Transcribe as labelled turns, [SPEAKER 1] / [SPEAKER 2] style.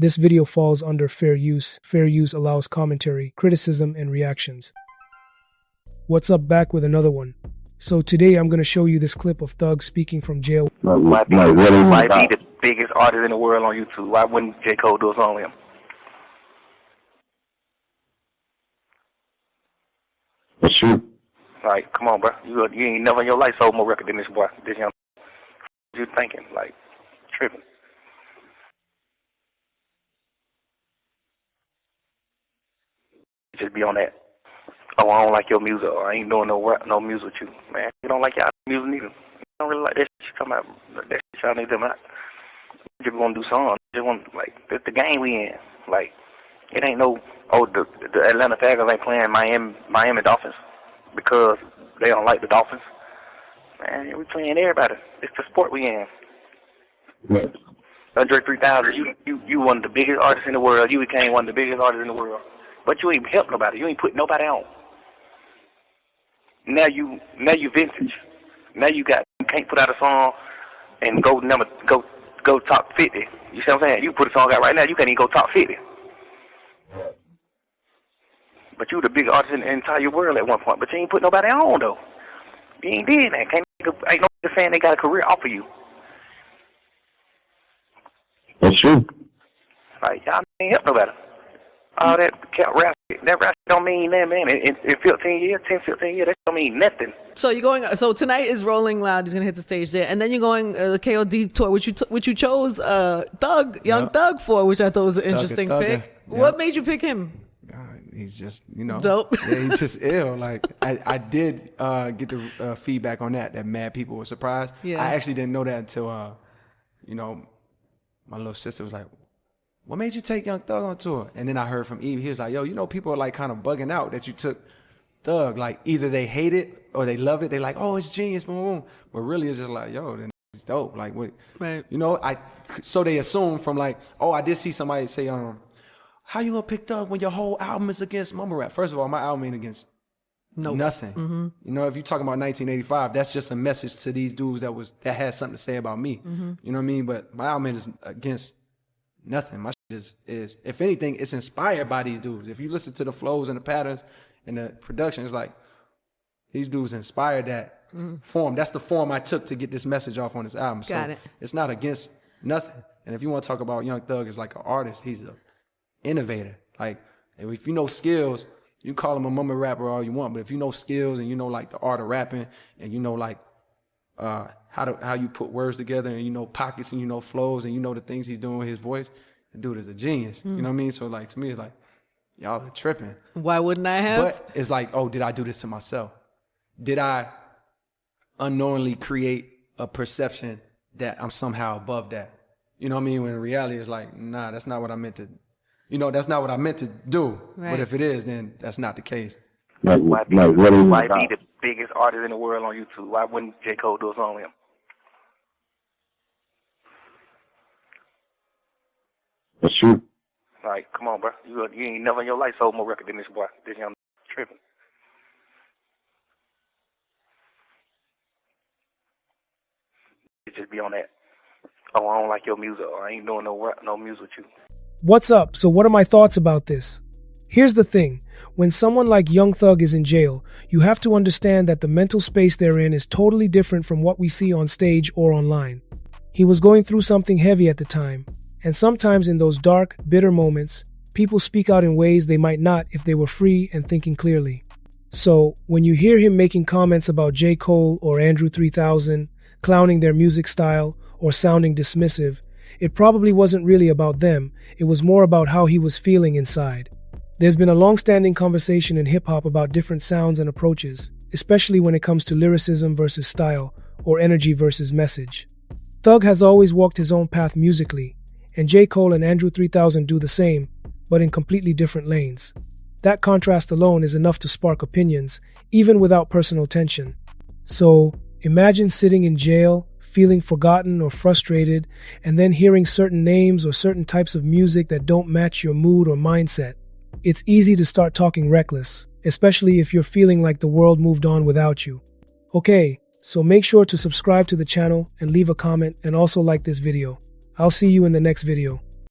[SPEAKER 1] This video falls under fair use. Fair use allows commentary, criticism, and reactions. What's up, back with another one. So today I'm going to show you this clip of Thug speaking from jail.
[SPEAKER 2] Why be the biggest artist in the world on YouTube? Why wouldn't J.COLE do a song with him?
[SPEAKER 3] That's true.
[SPEAKER 2] Like, come on, bro. You ain't never in your life sold more record than this boy, this young. You thinking, like, tripping. Just be on that. Oh, I don't like your music, or I ain't doing no music with you. Man, you don't like y'all music neither. You don't really like that shit come out. That shit y'all need them out. Just want to do songs. Just want, like, that's the game we in. Like, it ain't no, the Atlanta Falcons ain't playing Miami Dolphins because they don't like the Dolphins. Man, we playing everybody. It's the sport we in.
[SPEAKER 3] What?
[SPEAKER 2] ANDRE3000, you one of the biggest artists in the world. You became one of the biggest artists in the world. But you ain't helped nobody. You ain't put nobody on. Now you vintage. Now you can't put out a song and go top 50. You see what I'm saying? You put a song out right now, you can't even go top 50. But you the biggest artist in the entire world at one point. But you ain't put nobody on though. You ain't did that. Ain't no saying they got a career off of you.
[SPEAKER 3] That's true.
[SPEAKER 2] Like y'all ain't help nobody. All that rap don't mean nothing, man. In 15 years, that don't mean nothing.
[SPEAKER 4] So you're going. So tonight is Rolling Loud. He's gonna hit the stage there, and then you're going the KOD tour, which you chose Young Thug for, which I thought was an interesting pick. Yep. What made you pick him?
[SPEAKER 5] He's just,
[SPEAKER 4] dope.
[SPEAKER 5] Yeah, he's just ill. Like I did get the feedback on that mad people were surprised.
[SPEAKER 4] Yeah.
[SPEAKER 5] I actually didn't know that until my little sister was like, "What made you take Young Thug on tour?" And then I heard from Eve. He was like, "Yo, people are like kind of bugging out that you took Thug. Like either they hate it or they love it. They like, oh, it's genius, boom, boom. But really, it's just like, yo, then it's dope. Like what?
[SPEAKER 4] Right.
[SPEAKER 5] So they assume from like, oh, I did see somebody say, how you gonna pick Thug when your whole album is against mumble rap? First of all, my album ain't against nothing.
[SPEAKER 4] Mm-hmm.
[SPEAKER 5] If you're talking about 1985, that's just a message to these dudes that had something to say about me.
[SPEAKER 4] Mm-hmm.
[SPEAKER 5] You know what I mean? But my album is against nothing. My shit is if anything, it's inspired by these dudes. If you listen to the flows and the patterns and the production, it's like these dudes inspired that form. That's the form I took to get this message off on this album.
[SPEAKER 4] Got it.
[SPEAKER 5] It's not against nothing. And if you want to talk about Young Thug as like an artist, he's an innovator. Like if you know skills, you call him a mumble rapper all you want, but if you know skills and you know like the art of rapping and you know like how you put words together and you know pockets and you know flows and you know the things he's doing with his voice, the dude is a genius. You know what I mean? So like to me it's like, y'all are tripping.
[SPEAKER 4] Why wouldn't I have?
[SPEAKER 5] But it's like, oh, did I do this to myself? Did I unknowingly create a perception that I'm somehow above that? You know what I mean? When in reality it's like, nah, that's not what I meant to, that's not what I meant to do.
[SPEAKER 4] Right.
[SPEAKER 5] But if it is, then that's not the case.
[SPEAKER 2] Why be the biggest artist in the world on YouTube? Why wouldn't J.COLE do a song with him?
[SPEAKER 3] That's true.
[SPEAKER 2] Like, come on, bro. You ain't never in your life sold more record than this boy, this young tripping. Just be on that. Oh, I don't like your music, or I ain't doing no music with you.
[SPEAKER 1] What's up? So what are my thoughts about this? Here's the thing. When someone like Young Thug is in jail, you have to understand that the mental space they're in is totally different from what we see on stage or online. He was going through something heavy at the time, and sometimes in those dark, bitter moments, people speak out in ways they might not if they were free and thinking clearly. So, when you hear him making comments about J.COLE or ANDRE3000, clowning their music style, or sounding dismissive, it probably wasn't really about them, it was more about how he was feeling inside. There's been a long-standing conversation in hip-hop about different sounds and approaches, especially when it comes to lyricism versus style, or energy versus message. Thug has always walked his own path musically, and J.COLE and ANDRE3000 do the same, but in completely different lanes. That contrast alone is enough to spark opinions, even without personal tension. So, imagine sitting in jail, feeling forgotten or frustrated, and then hearing certain names or certain types of music that don't match your mood or mindset. It's easy to start talking reckless, especially if you're feeling like the world moved on without you. Okay, so make sure to subscribe to the channel and leave a comment and also like this video. I'll see you in the next video.